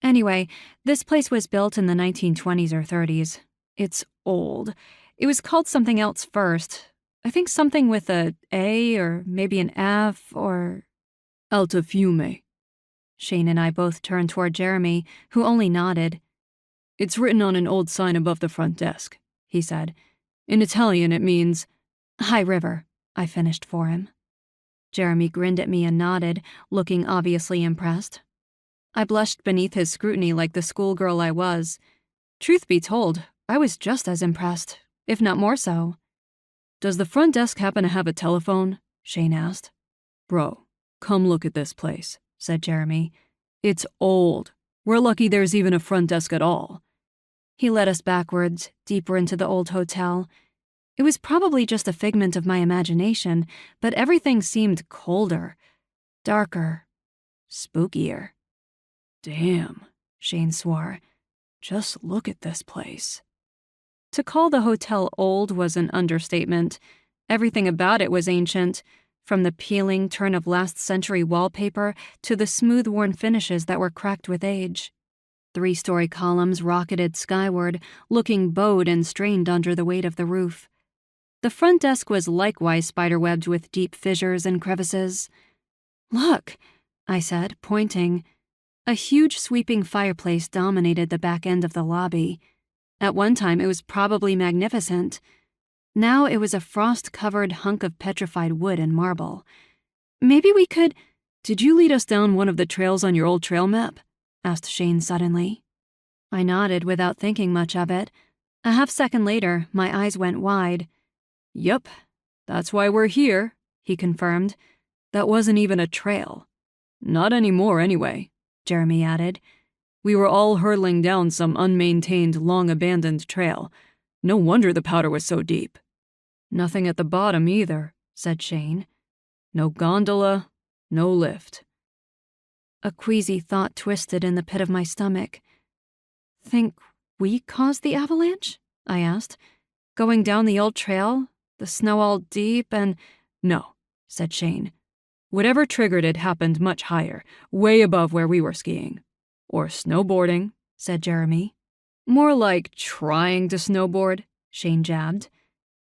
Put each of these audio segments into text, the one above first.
Anyway, this place was built in the 1920s or 30s. It's old. It was called something else first. I think something with a A or maybe an F or... Altafiume. Shane and I both turned toward Jeremy, who only nodded. It's written on an old sign above the front desk, he said. In Italian it means, High River, I finished for him. Jeremy grinned at me and nodded, looking obviously impressed. I blushed beneath his scrutiny like the schoolgirl I was. Truth be told, I was just as impressed, if not more so. Does the front desk happen to have a telephone? Shane asked. Bro, come look at this place, said Jeremy. It's old. We're lucky there's even a front desk at all. He led us backwards, deeper into the old hotel. It was probably just a figment of my imagination, but everything seemed colder, darker, spookier. Damn, Shane swore. Just look at this place. To call the hotel old was an understatement. Everything about it was ancient, from the peeling turn-of-last-century wallpaper to the smooth-worn finishes that were cracked with age. 3-story columns rocketed skyward, looking bowed and strained under the weight of the roof. The front desk was likewise spiderwebbed with deep fissures and crevices. Look, I said, pointing. A huge sweeping fireplace dominated the back end of the lobby. At one time, it was probably magnificent. Now it was a frost-covered hunk of petrified wood and marble. Maybe we could... Did you lead us down one of the trails on your old trail map? Asked Shane suddenly. I nodded without thinking much of it. A half-second later, my eyes went wide. Yup, that's why we're here, he confirmed. That wasn't even a trail. Not anymore, anyway, Jeremy added. We were all hurtling down some unmaintained, long-abandoned trail. No wonder the powder was so deep. Nothing at the bottom either, said Shane. No gondola, no lift. A queasy thought twisted in the pit of my stomach. Think we caused the avalanche? I asked. Going down the old trail, the snow all deep and... No, said Shane. Whatever triggered it happened much higher, way above where we were skiing. Or snowboarding, said Jeremy. More like trying to snowboard, Shane jabbed.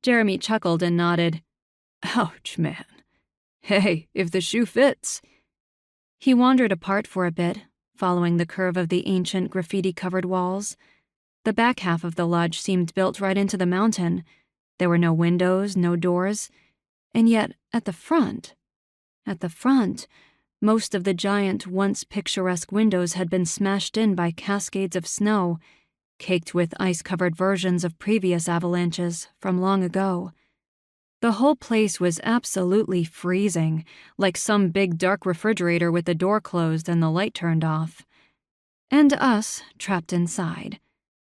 Jeremy chuckled and nodded. Ouch, man. Hey, if the shoe fits. He wandered apart for a bit, following the curve of the ancient graffiti-covered walls. The back half of the lodge seemed built right into the mountain. There were no windows, no doors. And yet, at the front, most of the giant, once picturesque windows had been smashed in by cascades of snow, caked with ice-covered versions of previous avalanches from long ago. The whole place was absolutely freezing, like some big dark refrigerator with the door closed and the light turned off. And us trapped inside.